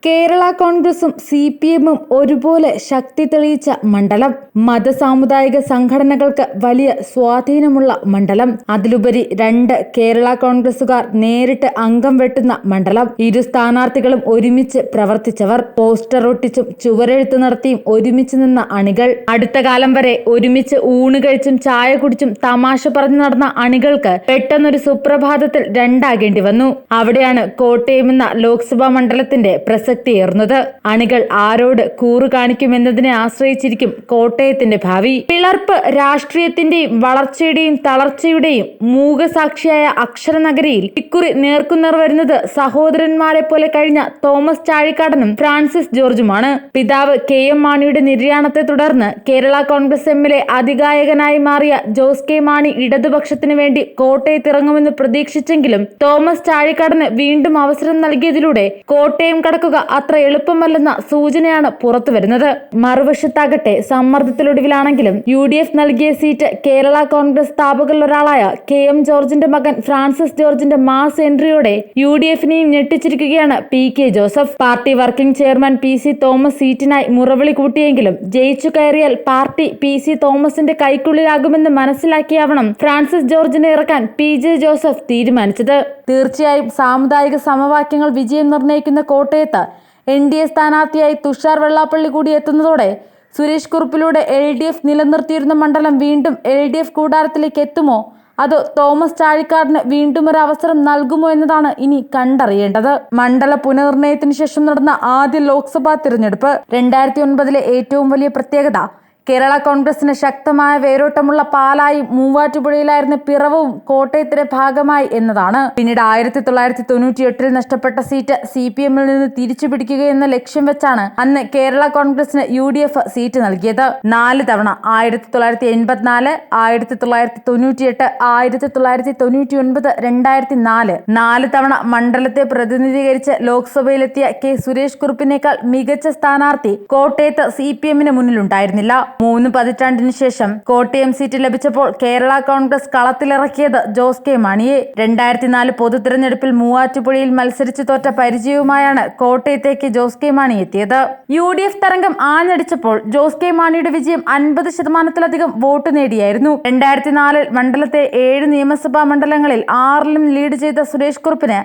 കേരള കോൺഗ്രസും CPM-ഉം ഒരുപോലെ ശക്തി തെളിയിച്ച മണ്ഡലം. മതസാമുദായിക സംഘടനകൾക്ക് വലിയ സ്വാധീനമുള്ള മണ്ഡലം. അതിലുപരി രണ്ട് കേരള കോൺഗ്രസുകാർ നേരിട്ട് അംഗം വെട്ടുന്ന മണ്ഡലം. ഇരു സ്ഥാനാർത്ഥികളും ഒരുമിച്ച് പ്രവർത്തിച്ചവർ. പോസ്റ്റർ ഒട്ടിച്ചും ചുവരെഴുത്ത് നടത്തിയും ഒരുമിച്ച് നിന്ന അണികൾ. അടുത്ത കാലം വരെ ഒരുമിച്ച് ഊണ് കഴിച്ചും ചായ കുടിച്ചും തമാശ പറഞ്ഞു നടന്ന അണികൾക്ക് പെട്ടെന്നൊരു സുപ്രഭാതത്തിൽ രണ്ടാകേണ്ടി വന്നു. അവിടെയാണ് കോട്ടയം എന്ന ലോക്സഭാ മണ്ഡലത്തിന്റെ പ്രസക്തിയേറുന്നത്. അണികൾ ആരോട് കൂറു കാണിക്കുമെന്നതിനെ ആശ്രയിച്ചിരിക്കും കോട്ടയത്തിന്റെ ഭാവി. പിളർപ്പ് രാഷ്ട്രീയത്തിന്റെയും വളർച്ചയുടെയും തളർച്ചയുടെയും മൂകസാക്ഷിയായ അക്ഷരനഗരിയിൽ ഇക്കുറി നേർക്കുനേർ വരുന്നത് സഹോദരന്മാരെ പോലെ കഴിഞ്ഞ തോമസ് ചാഴിക്കാടനും ഫ്രാൻസിസ് ജോർജുമാണ്. പിതാവ് KM മാണിയുടെ നിര്യാണത്തെ തുടർന്ന് കേരള കോൺഗ്രസ് MLA അതികായകനായി മാറിയ ജോസ് കെ മാണി ഇടതുപക്ഷത്തിനു വേണ്ടി കോട്ടയത്തിറങ്ങുമെന്ന് പ്രതീക്ഷിച്ചെങ്കിലും തോമസ് ചാഴിക്കാടന് വീണ്ടും അവസരം നൽകിയതിലൂടെ കോട്ടയം കടക്കുക അത്ര എളുപ്പമല്ലെന്ന സൂചനയാണ് പുറത്തു വരുന്നത്. മറുവശത്താകട്ടെ സമ്മർദ്ദത്തിലൊടുവിലാണെങ്കിലും UDF നൽകിയ സീറ്റ് കേരള കോൺഗ്രസ് സ്ഥാപകരിൽ ഒരാളായ KM ജോർജിന്റെ മകൻ ഫ്രാൻസിസ് ജോർജിന്റെ മാസ് എൻട്രിയോടെ UDF-നെയും ഞെട്ടിച്ചിരിക്കുകയാണ് PK Joseph. Party working chairman PC Thomas സീറ്റിനായി മുറവിളി കൂട്ടിയെങ്കിലും ജയിച്ചു കയറിയാൽ പാർട്ടി PC തോമസിന്റെ കൈക്കുള്ളിലാകുമെന്ന് മനസ്സിലാക്കിയാവണം ഫ്രാൻസിസ് ജോർജിനെ ഇറക്കാൻ PJ ജോസഫ് തീരുമാനിച്ചത്. തീർച്ചയായും സാമുദായിക സമവാക്യങ്ങൾ വിജയം നിർണ്ണയിക്കുന്ന കോട്ടയത്ത് NDA സ്ഥാനാർത്ഥിയായി തുഷാർ വെള്ളാപ്പള്ളി കൂടി എത്തുന്നതോടെ സുരേഷ് കുറുപ്പിലൂടെ LDF നിലനിർത്തിയിരുന്ന മണ്ഡലം വീണ്ടും LDF കൂടാരത്തിലേക്ക് എത്തുമോ അതോ തോമസ് ചാഴിക്കാടന് വീണ്ടും ഒരു അവസരം നൽകുമോ എന്നതാണ് ഇനി കണ്ടറിയേണ്ടത്. മണ്ഡല പുനർനിർണയത്തിന് ശേഷം നടന്ന ആദ്യ ലോക്സഭാ തിരഞ്ഞെടുപ്പ്. 2009 ഏറ്റവും വലിയ പ്രത്യേകത കേരള കോൺഗ്രസിന് ശക്തമായ വേരോട്ടമുള്ള പാലായും മൂവാറ്റുപുഴയിലായിരുന്ന പിറവവും കോട്ടയത്തിന്റെ ഭാഗമായി എന്നതാണ്. പിന്നീട് 1998 നഷ്ടപ്പെട്ട സീറ്റ് CPM-ൽ നിന്ന് തിരിച്ചു പിടിക്കുക എന്ന ലക്ഷ്യം വെച്ചാണ് അന്ന് കേരള കോൺഗ്രസിന് UDF സീറ്റ് നൽകിയത്. 4 തവണ 1984, 1998, 1999, 2004 4 തവണ മണ്ഡലത്തെ പ്രതിനിധീകരിച്ച് ലോക്സഭയിലെത്തിയ K സുരേഷ് കുറുപ്പിനേക്കാൾ മികച്ച സ്ഥാനാർത്ഥി കോട്ടയത്ത് CPM-ന് മുന്നിലുണ്ടായിരുന്നില്ല. 3 പതിറ്റാണ്ടിന് ശേഷം കോട്ടയം സീറ്റ് ലഭിച്ചപ്പോൾ കേരള കോൺഗ്രസ് കളത്തിലിറക്കിയത് ജോസ് കെ മാണിയെ. 2004 പൊതു തിരഞ്ഞെടുപ്പിൽ മൂവാറ്റുപുഴയിൽ മത്സരിച്ചു തോറ്റ പരിചയവുമായാണ് കോട്ടയത്തേക്ക് ജോസ് കെ മാണി എത്തിയത്. UDF തരംഗം ആഞ്ഞടിച്ചപ്പോൾ ജോസ് കെ മാണിയുടെ വിജയം 50%-ലധികം വോട്ട് നേടിയായിരുന്നു. 2004 മണ്ഡലത്തെ 7 നിയമസഭാ മണ്ഡലങ്ങളിൽ 6-ലും ലീഡ് ചെയ്ത സുരേഷ് കുറുപ്പിന്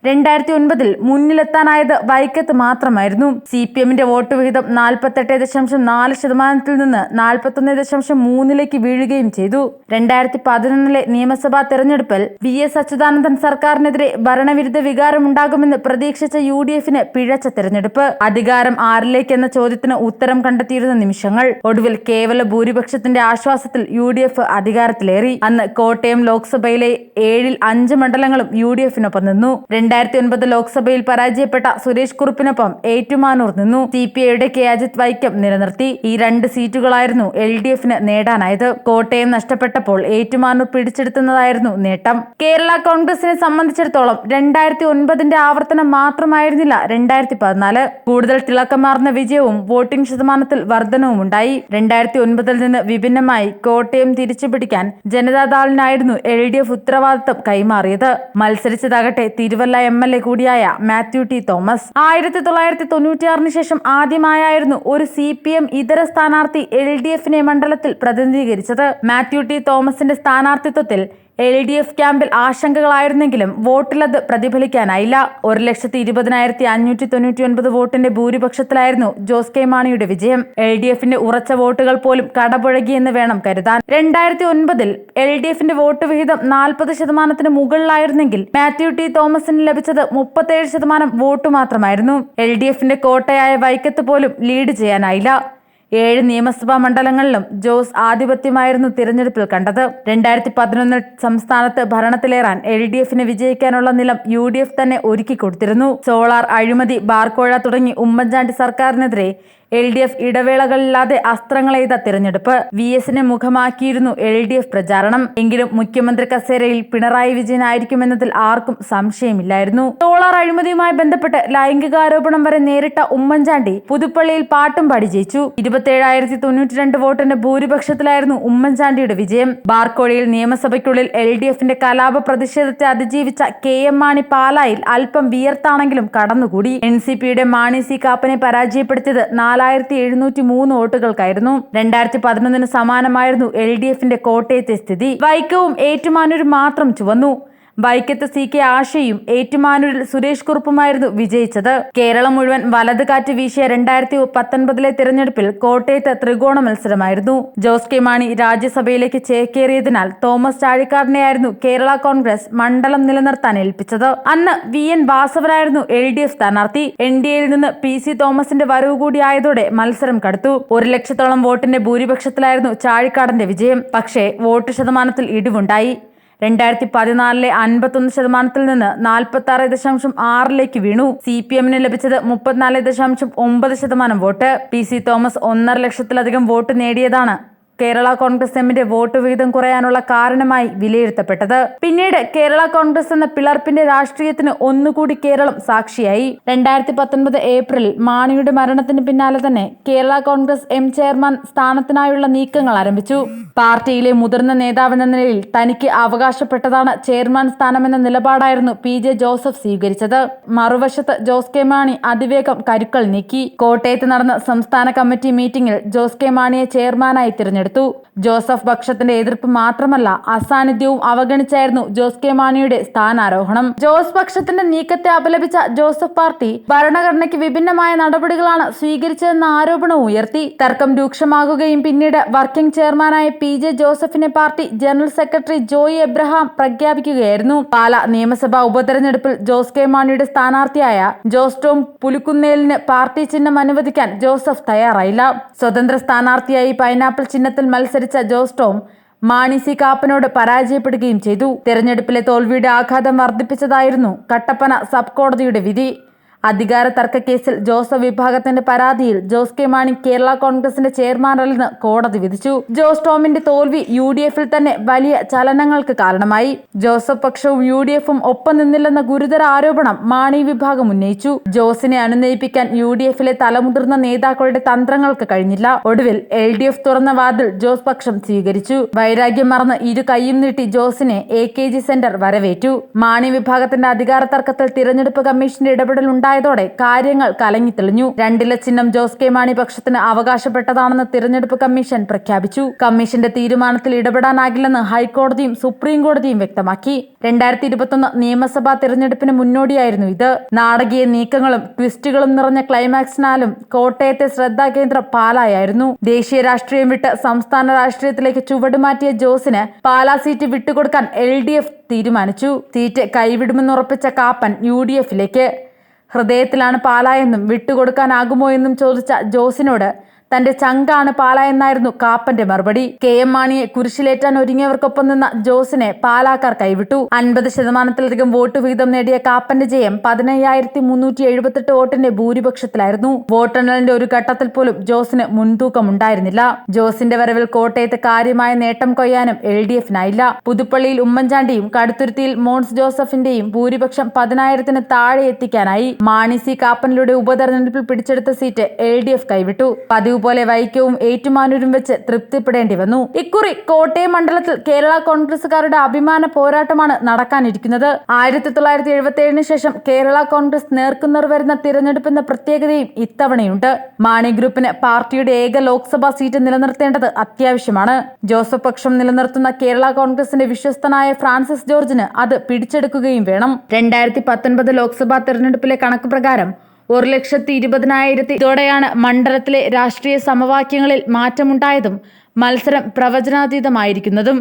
2009 മുന്നിലെത്താനായത് വൈക്കത്ത് മാത്രമായിരുന്നു. CPM-ന്റെ വോട്ട് വിഹിതം 48.4%-ൽ നിന്ന് 41.3%-ലേക്ക് വീഴുകയും ചെയ്തു. 2011 നിയമസഭാ തെരഞ്ഞെടുപ്പിൽ VS അച്യുതാനന്ദൻ സർക്കാരിനെതിരെ ഭരണവിരുദ്ധ വികാരമുണ്ടാകുമെന്ന് പ്രതീക്ഷിച്ച UDF-ന് പിഴച്ച തെരഞ്ഞെടുപ്പ്. അധികാരം ആരിലേക്ക് എന്ന ചോദ്യത്തിന് ഉത്തരം കണ്ടെത്തിയിരുന്ന നിമിഷങ്ങൾ. ഒടുവിൽ കേവല ഭൂരിപക്ഷത്തിന്റെ ആശ്വാസത്തിൽ UDF അധികാരത്തിലേറി. അന്ന് കോട്ടയം ലോക്സഭയിലെ 7-ൽ 5 മണ്ഡലങ്ങളും UDF-നൊപ്പം നിന്നു. 2009 ലോക്സഭയിൽ പരാജയപ്പെട്ട സുരേഷ് കുറുപ്പിനൊപ്പം ഏറ്റുമാനൂർ നിന്നു. CPI-യുടെ K അജിത് വൈക്കം നിലനിർത്തി. ഈ 2 സീറ്റുകളായിരുന്നു LDF-ന് നേടാനായത്. കോട്ടയം നഷ്ടപ്പെട്ടപ്പോൾ ഏറ്റുമാനൂർ പിടിച്ചെടുത്തുന്നതായിരുന്നു നേട്ടം. കേരള കോൺഗ്രസിനെ സംബന്ധിച്ചിടത്തോളം 2009-ന്റെ ആവർത്തനം മാത്രമായിരുന്നില്ല 2014. കൂടുതൽ തിളക്കമാർന്ന വിജയവും വോട്ടിംഗ് ശതമാനത്തിൽ വർധനവും ഉണ്ടായി. 2009-ൽ നിന്ന് വിഭിന്നമായി കോട്ടയം തിരിച്ചുപിടിക്കാൻ ജനതാദളിനായിരുന്നു LDF ഉത്തരവാദിത്തം കൈമാറിയത്. മത്സരിച്ചതാകട്ടെ തിരുവല്ല MLA കൂടിയായ മാത്യു T തോമസ്. 1996 ശേഷം ആദ്യമായായിരുന്നു ഒരു CPM ഇതര സ്ഥാനാർത്ഥി LDF-നെ മണ്ഡലത്തിൽ പ്രതിനിധീകരിച്ചത്. മാത്യു T തോമസിന്റെ സ്ഥാനാർത്ഥിത്വത്തിൽ LDF ക്യാമ്പിൽ ആശങ്കകളായിരുന്നെങ്കിലും വോട്ടിലത് പ്രതിഫലിക്കാനായില്ല. 1,20,599 വോട്ടിന്റെ ഭൂരിപക്ഷത്തിലായിരുന്നു ജോസ് കെ മാണിയുടെ വിജയം. LDF-ന്റെ ഉറച്ച വോട്ടുകൾ പോലും കടപുഴകിയെന്ന് വേണം കരുതാൻ. 2009 LDF-ന്റെ വോട്ട് വിഹിതം 40%-ന് മുകളിലായിരുന്നെങ്കിൽ മാത്യു T തോമസിന് ലഭിച്ചത് 37% വോട്ട് മാത്രമായിരുന്നു. LDF-ന്റെ കോട്ടയായ വൈക്കത്ത് പോലും ലീഡ് ചെയ്യാനായില്ല. 7 നിയമസഭാ മണ്ഡലങ്ങളിലും ജോസ് ആധിപത്യമായിരുന്നു തിരഞ്ഞെടുപ്പിൽ കണ്ടത്. 2011 സംസ്ഥാനത്ത് ഭരണത്തിലേറാൻ LDF-ന് വിജയിക്കാനുള്ള നിലം UDF തന്നെ ഒരുക്കി കൊടുത്തിരുന്നു. സോളാർ അഴിമതി, ബാർക്കോഴ തുടങ്ങി ഉമ്മൻചാണ്ടി സർക്കാരിനെതിരെ LDF ഇടവേളകളില്ലാതെ അസ്ത്രങ്ങളെയ്ത തിരഞ്ഞെടുപ്പ്. VSനെ മുഖമാക്കിയിരുന്നു LDF പ്രചാരണം. എങ്കിലും മുഖ്യമന്ത്രി കസേരയിൽ പിണറായി വിജയനായിരിക്കുമെന്നതിൽ ആർക്കും സംശയമില്ലായിരുന്നു. സോളാർ അഴിമതിയുമായി ബന്ധപ്പെട്ട് ലൈംഗികാരോപണം വരെ നേരിട്ട ഉമ്മൻചാണ്ടി പുതുപ്പള്ളിയിൽ പാട്ടും പാടി ജയിച്ചു. 27,092 വോട്ടിന്റെ ഭൂരിപക്ഷത്തിലായിരുന്നു ഉമ്മൻചാണ്ടിയുടെ വിജയം. ബാർക്കോഴയിൽ നിയമസഭയ്ക്കുള്ളിൽ LDFന്റെ കലാപ പ്രതിഷേധത്തെ അതിജീവിച്ച KM മാണി പാലായിൽ അല്പം വിയർത്താണെങ്കിലും കടന്നുകൂടി. NCPയുടെ മാണി സി കാപ്പനെ പരാജയപ്പെടുത്തിയത് 4,703 വോട്ടുകൾക്കായിരുന്നു. 2011 സമാനമായിരുന്നു LDFന്റെ കോട്ടയത്തെ സ്ഥിതി. വൈക്കവും ഏറ്റുമാനൂരും മാത്രം ചുവന്നു. വൈക്കത്ത് CK ആശയും ഏറ്റുമാനൂരിൽ സുരേഷ് കുറുപ്പുമായിരുന്നു വിജയിച്ചത്. കേരളം മുഴുവൻ വലത് കാറ്റ് വീശിയ 2019 തിരഞ്ഞെടുപ്പിൽ കോട്ടയത്ത് ത്രികോണ മത്സരമായിരുന്നു. ജോസ് കെ മാണി രാജ്യസഭയിലേക്ക് ചേക്കേറിയതിനാൽ തോമസ് ചാഴിക്കാടനെയായിരുന്നു കേരള കോൺഗ്രസ് മണ്ഡലം നിലനിർത്താൻ ഏൽപ്പിച്ചത്. അന്ന് VN വാസവനായിരുന്നു LDF സ്ഥാനാർത്ഥി. NDAയിൽ നിന്ന് PC തോമസിന്റെ വരവ് കൂടിയായതോടെ മത്സരം കടുത്തു. 1 ലക്ഷത്തോളം വോട്ടിന്റെ ഭൂരിപക്ഷത്തിലായിരുന്നു ചാഴിക്കാടന്റെ വിജയം. പക്ഷേ വോട്ട് ശതമാനത്തിൽ ഇടിവുണ്ടായി. 2014 51% നിന്ന് 46.6 വീണു. CPMന് ലഭിച്ചത് 34.9% വോട്ട്. PC തോമസ് 1.5 ലക്ഷത്തിലധികം വോട്ട് നേടിയതാണ് കേരള കോൺഗ്രസ് എമ്മിന്റെ വോട്ട് വിഹിതം കുറയാനുള്ള കാരണമായി വിലയിരുത്തപ്പെട്ടത്. പിന്നീട് കേരള കോൺഗ്രസ് എന്ന പിളർപ്പിന്റെ രാഷ്ട്രീയത്തിന് ഒന്നുകൂടി കേരളം സാക്ഷിയായി. 2019 ഏപ്രിലിൽ മാണിയുടെ മരണത്തിന് പിന്നാലെ തന്നെ കേരള കോൺഗ്രസ് M ചെയർമാൻ സ്ഥാനത്തിനായുള്ള നീക്കങ്ങൾ ആരംഭിച്ചു. പാർട്ടിയിലെ മുതിർന്ന നേതാവെന്ന നിലയിൽ തനിക്ക് അവകാശപ്പെട്ടതാണ് ചെയർമാൻ സ്ഥാനമെന്ന നിലപാടായിരുന്നു PJ ജോസഫ് സ്വീകരിച്ചത്. മറുവശത്ത് ജോസ് കെ മാണി അതിവേഗം കരുക്കൾ നീക്കി. കോട്ടയത്ത് നടന്ന സംസ്ഥാന കമ്മിറ്റി മീറ്റിംഗിൽ ജോസ് കെ മാണിയെ ചെയർമാനായി തിരഞ്ഞെടുത്തു. ജോസഫ് പക്ഷത്തിന്റെ എതിർപ്പ് മാത്രമല്ല അസാന്നിധ്യവും അവഗണിച്ചായിരുന്നു ജോസ് കെ മാണിയുടെ സ്ഥാനാരോഹണം. ജോസ് പക്ഷത്തിന്റെ നീക്കത്തെ അപലപിച്ച ജോസഫ് പാർട്ടി ഭരണഘടനയ്ക്ക് വിഭിന്നമായ നടപടികളാണ് സ്വീകരിച്ചതെന്ന ആരോപണവും ഉയർത്തി. തർക്കം രൂക്ഷമാകുകയും പിന്നീട് വർക്കിംഗ് ചെയർമാനായ PJ ജോസഫിനെ party general secretary Joy Abraham പ്രഖ്യാപിക്കുകയായിരുന്നു. പാല നിയമസഭാ ഉപതെരഞ്ഞെടുപ്പിൽ ജോസ് കെ മാണിയുടെ സ്ഥാനാർത്ഥിയായ ജോസ് ടോം പുലിക്കുന്നേലിന് പാർട്ടി ചിഹ്നം അനുവദിക്കാൻ ജോസഫ് തയ്യാറായില്ല. സ്വതന്ത്ര സ്ഥാനാർത്ഥിയായി പൈനാപ്പിൾ ചിഹ്നത്തിൽ മത്സരിച്ച ജോസ് ടോം മാണി സി കാപ്പനോട് പരാജയപ്പെടുകയും ചെയ്തു. തെരഞ്ഞെടുപ്പിലെ തോൽവിയുടെ ആഘാതം വർദ്ധിപ്പിച്ചതായിരുന്നു കട്ടപ്പന സബ് കോടതിയുടെ വിധി. അധികാര തർക്ക കേസിൽ ജോസഫ് വിഭാഗത്തിന്റെ പരാതിയിൽ ജോസ് കെ മാണി കേരള കോൺഗ്രസിന്റെ ചെയർമാനല്ലെന്ന് കോടതി വിധിച്ചു. ജോസ് ടോമിന്റെ തോൽവി UDFൽ തന്നെ വലിയ ചലനങ്ങൾക്ക് കാരണമായി. ജോസഫ് പക്ഷവും UDFും ഒപ്പം നിന്നില്ലെന്ന ഗുരുതര ആരോപണം മാണി വിഭാഗം ഉന്നയിച്ചു. ജോസിനെ അനുനയിപ്പിക്കാൻ UDFലെ തലമുതിർന്ന നേതാക്കളുടെ തന്ത്രങ്ങൾക്ക് കഴിഞ്ഞില്ല. ഒടുവിൽ LDF തുറന്ന വാതിൽ ജോസ് പക്ഷം സ്വീകരിച്ചു. വൈരാഗ്യം മറന്ന് ഇരു കൈയും നീട്ടി ജോസിനെ AKG സെന്റർ വരവേറ്റു. മാണി വിഭാഗത്തിന്റെ അധികാര തർക്കത്തിൽ തിരഞ്ഞെടുപ്പ് കമ്മീഷന്റെ ഇടപെടൽ ോടെ കാര്യങ്ങൾ കലങ്ങി തെളിഞ്ഞു. 2 ചിഹ്നം ജോസ് കെ മാണി പക്ഷത്തിന് അവകാശപ്പെട്ടതാണെന്ന് തിരഞ്ഞെടുപ്പ് കമ്മീഷൻ പ്രഖ്യാപിച്ചു. കമ്മീഷന്റെ തീരുമാനത്തിൽ ഇടപെടാനാകില്ലെന്ന് ഹൈക്കോടതിയും സുപ്രീം കോടതിയും വ്യക്തമാക്കി. 2021 നിയമസഭാ തിരഞ്ഞെടുപ്പിന് മുന്നോടിയായിരുന്നു ഇത്. നാടകീയ നീക്കങ്ങളും ട്വിസ്റ്റുകളും നിറഞ്ഞ ക്ലൈമാക്സിനാലും കോട്ടയത്തെ ശ്രദ്ധാകേന്ദ്രം പാലായായിരുന്നു. ദേശീയ രാഷ്ട്രീയം വിട്ട് സംസ്ഥാന രാഷ്ട്രീയത്തിലേക്ക് ചുവടുമാറ്റിയ ജോസിന് പാലാ സീറ്റ് വിട്ടുകൊടുക്കാൻ LDF തീരുമാനിച്ചു. സീറ്റ് കൈവിടുമെന്നുറപ്പിച്ച കാപ്പൻ UDFിലേക്ക്. ഹൃദയത്തിലാണ് പാലായെന്നും വിട്ടുകൊടുക്കാനാകുമോ എന്നും ചോദിച്ച ജോസിനോട് തന്റെ ചങ്കാണ് പാല എന്നായിരുന്നു കാപ്പന്റെ മറുപടി. KM മാണിയെ കുരിശിലേറ്റാൻ ഒരുങ്ങിയവർക്കൊപ്പം നിന്ന ജോസിനെ പാലാക്കാർ കൈവിട്ടു. 50%-ലധികം വോട്ട് വിഹിതം നേടിയ കാപ്പന്റെ ജയം 15,378 വോട്ടിന്റെ ഭൂരിപക്ഷത്തിലായിരുന്നു. വോട്ടെണ്ണലിന്റെ ഒരു ഘട്ടത്തിൽ പോലും ജോസിന് മുൻതൂക്കമുണ്ടായിരുന്നില്ല. ജോസിന്റെ വരവിൽ കോട്ടയത്ത് കാര്യമായ നേട്ടം കൊയ്യാനും LDFനായില്ല. പുതുപ്പള്ളിയിൽ ഉമ്മൻചാണ്ടിയും കടുത്തുരുത്തിയിൽ മോൻസ് ജോസഫിന്റെയും ഭൂരിപക്ഷം 10,000-ന് താഴെ എത്തിക്കാനായി. മാണി സി കാപ്പനിലൂടെ ഉപതെരഞ്ഞെടുപ്പിൽ പിടിച്ചെടുത്ത സീറ്റ് LDF കൈവിട്ടു. പതിവ് പോലെ വൈക്കവും ഏറ്റുമാനൂരും വെച്ച് തൃപ്തിപ്പെടേണ്ടി വന്നു. ഇക്കുറി കോട്ടയം മണ്ഡലത്തിൽ കേരള കോൺഗ്രസുകാരുടെ അഭിമാന പോരാട്ടമാണ് നടക്കാനിരിക്കുന്നത്. 1977 ശേഷം കേരള കോൺഗ്രസ് നേർക്കുനേർ വരുന്ന തിരഞ്ഞെടുപ്പെന്ന പ്രത്യേകതയും ഇത്തവണയുണ്ട്. മാണി ഗ്രൂപ്പിന് പാർട്ടിയുടെ ഏക ലോക്സഭാ സീറ്റ് നിലനിർത്തേണ്ടത് അത്യാവശ്യമാണ്. ജോസഫ് പക്ഷം നിലനിർത്തുന്ന കേരള കോൺഗ്രസിന്റെ വിശ്വസ്തനായ ഫ്രാൻസിസ് ജോർജിന് അത് പിടിച്ചെടുക്കുകയും വേണം. 2019 ലോക്സഭാ തെരഞ്ഞെടുപ്പിലെ കണക്ക് പ്രകാരം 1,20,000 ഇതോടെയാണ് മണ്ഡലത്തിലെ രാഷ്ട്രീയ സമവാക്യങ്ങളിൽ മാറ്റമുണ്ടായതും മത്സരം പ്രവചനാതീതമായിരിക്കുന്നതും.